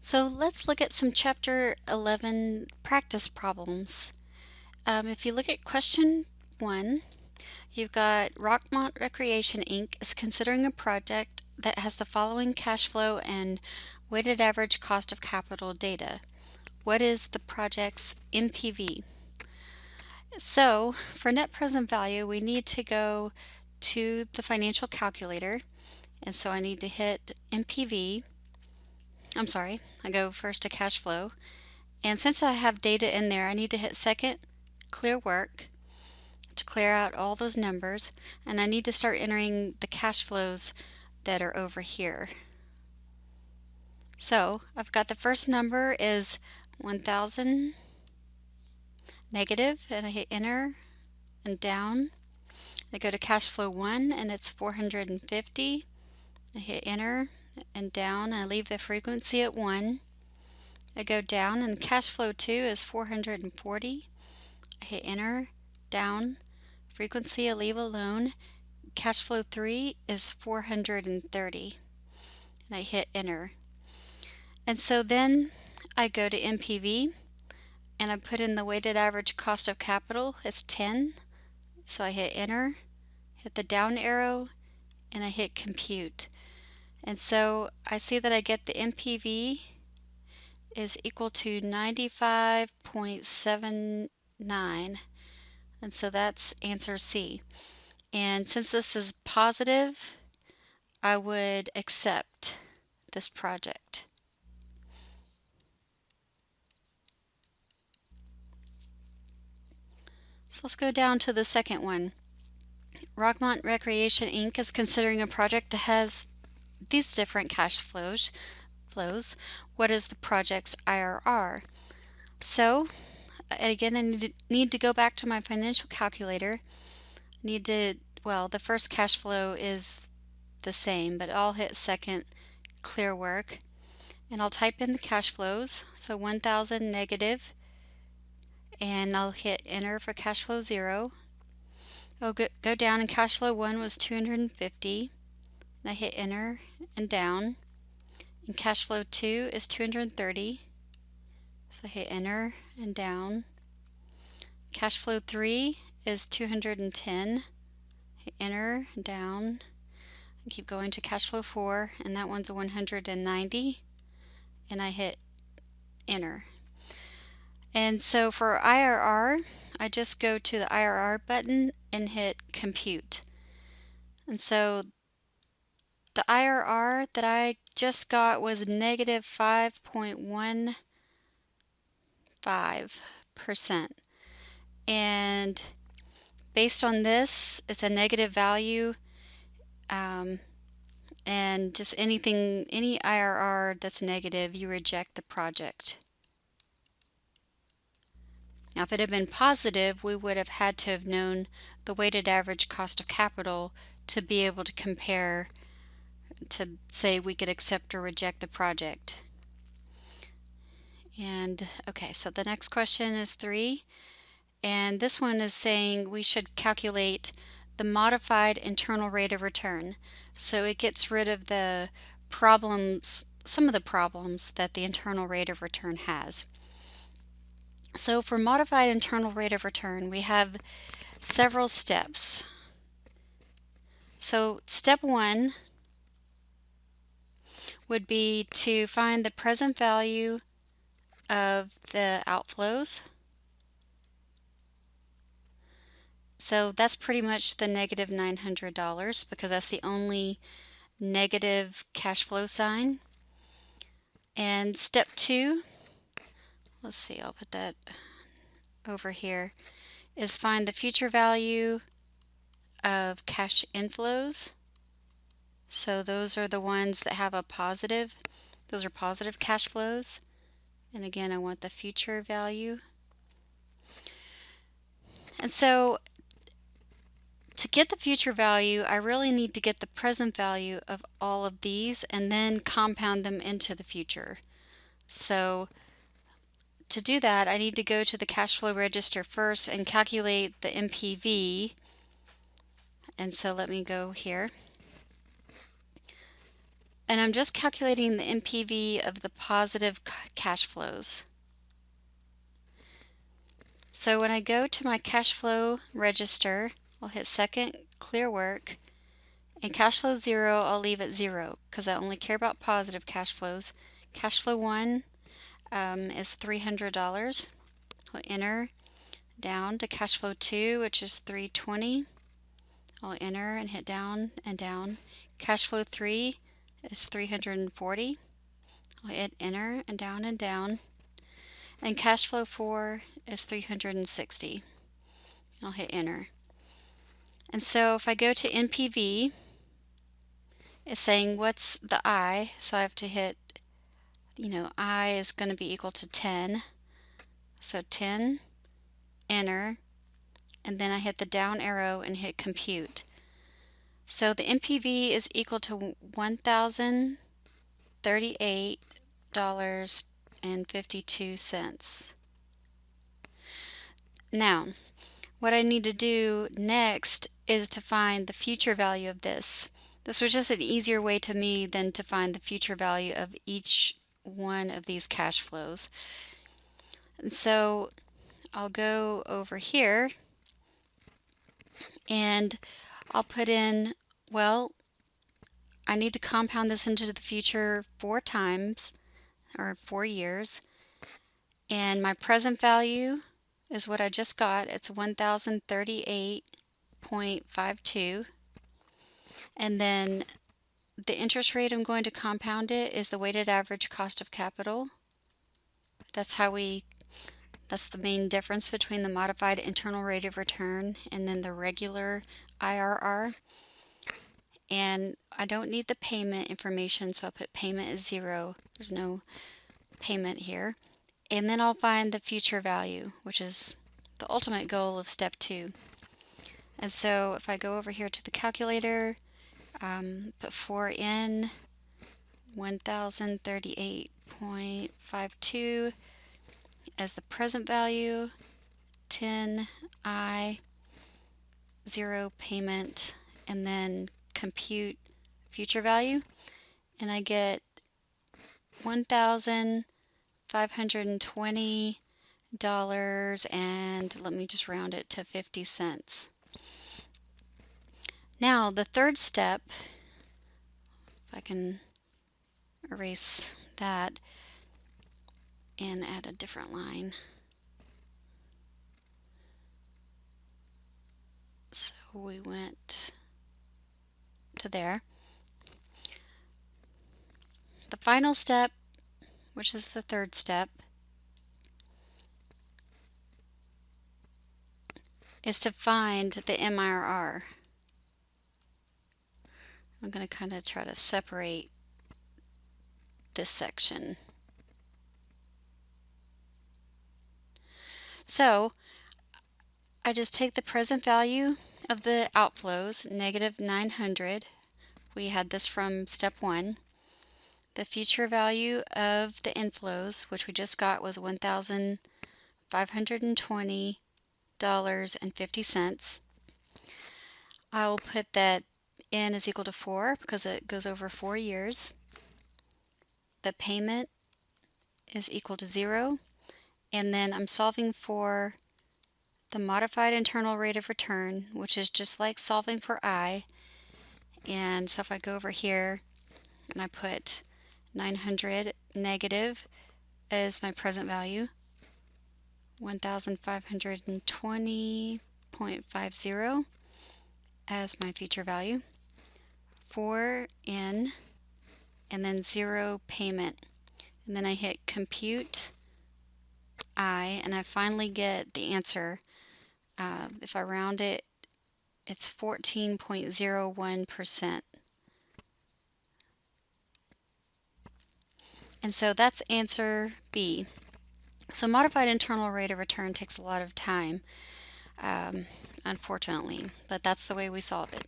So let's look at some Chapter 11 practice problems. If you look at question 1, you've got Rockmont Recreation Inc. is considering a project that has the following cash flow and weighted average cost of capital data. What is the project's NPV? So for net present value, we need to go to the financial calculator. And so I need to hit NPV. I go first to cash flow. And since I have data in there, I need to hit second, clear work, to clear out all those numbers. And I need to start entering the cash flows that are over here. So I've got the first number is 1,000 negative, and I hit enter and down. I go to cash flow 1 and it's 450. I hit enter and down, and I leave the frequency at 1. I go down and cash flow 2 is 440. I hit enter, down, frequency I leave alone. Cash flow 3 is 430. And I hit enter. And so then I go to NPV and I put in the weighted average cost of capital. It's 10. So I hit enter, hit the down arrow, and I hit compute. And so I see that I get the NPV is equal to 95.79. And so that's answer C. And since this is positive, I would accept this project. So let's go down to the second one. Rockmont Recreation Inc. is considering a project that has these different cash flows. What is the project's IRR? So again, I need to go back to my financial calculator. The first cash flow is the same, but I'll hit second, clear work, and I'll type in the cash flows. So 1,000 negative, and I'll hit enter for cash flow 0. I'll go down, and cash flow 1 was 250, and I hit enter and down, and cash flow 2 is 230, so I hit enter and down. Cash flow 3 is 210, hit enter and down, and keep going to cash flow 4, and that one's 190, and I hit enter. And so for IRR, I just go to the IRR button and hit compute. And so the IRR that I just got was negative 5.15%. And based on this, it's a negative value. And just any IRR that's negative, you reject the project. Now, if it had been positive, we would have had to have known the weighted average cost of capital to be able to compare to say we could accept or reject the project. And okay, so the next question is 3, and this one is saying we should calculate the modified internal rate of return. So it gets rid of the problems, some of the problems that the internal rate of return has. So for modified internal rate of return, we have several steps. So step 1 would be to find the present value of the outflows. So that's pretty much the negative $900 because that's the only negative cash flow sign. And step 2, let's see, I'll put that over here, is find the future value of cash inflows. So those are the ones that have a positive, those are positive cash flows. And again, I want the future value. And so to get the future value, I really need to get the present value of all of these and then compound them into the future. So to do that, I need to go to the cash flow register first and calculate the NPV. And so let me go here. And I'm just calculating the NPV of the positive cash flows. So when I go to my cash flow register, I'll hit second, clear work, and cash flow 0, I'll leave it 0 because I only care about positive cash flows. Cash flow 1 is $300. I'll enter down to cash flow 2, which is $320. I'll enter and hit down and down. Cash flow 3 is $340. I'll hit enter and down and down. And cash flow 4 is $360. I'll hit enter. And so if I go to NPV, it's saying what's the I, so I have to hit, I is going to be equal to 10. So 10, enter, and then I hit the down arrow and hit compute. So the NPV is equal to $1,038.52. Now, what I need to do next is to find the future value of this. This was just an easier way to me than to find the future value of each one of these cash flows. And so I'll go over here and I'll put in, well, I need to compound this into the future 4 times, or 4 years. And my present value is what I just got. It's 1,038.52. And then the interest rate I'm going to compound it is the weighted average cost of capital. That's the main difference between the modified internal rate of return and then the regular IRR. And I don't need the payment information, so I'll put payment as 0. There's no payment here. And then I'll find the future value, which is the ultimate goal of step 2. And so if I go over here to the calculator, put 4 in, 1,038.52 as the present value, 10I, 0 payment, and then compute future value, and I get $1,520, and let me just round it to 50 cents. Now the third step, if I can erase that and add a different line. So we went to there. The final step, which is the third step, is to find the MIRR. I'm going to kind of try to separate this section. So I just take the present value of the outflows, negative 900. We had this from step 1. The future value of the inflows, which we just got, was $1,520.50. I'll put that n is equal to 4 because it goes over 4 years. The payment is equal to 0. And then I'm solving for the modified internal rate of return, which is just like solving for I. And so if I go over here and I put 900 negative as my present value, 1,520.50 as my future value, 4 in, and then 0 payment. And then I hit compute I, and I finally get the answer. If I round it, it's 14.01%. And so that's answer B. So modified internal rate of return takes a lot of time, unfortunately, but that's the way we solve it.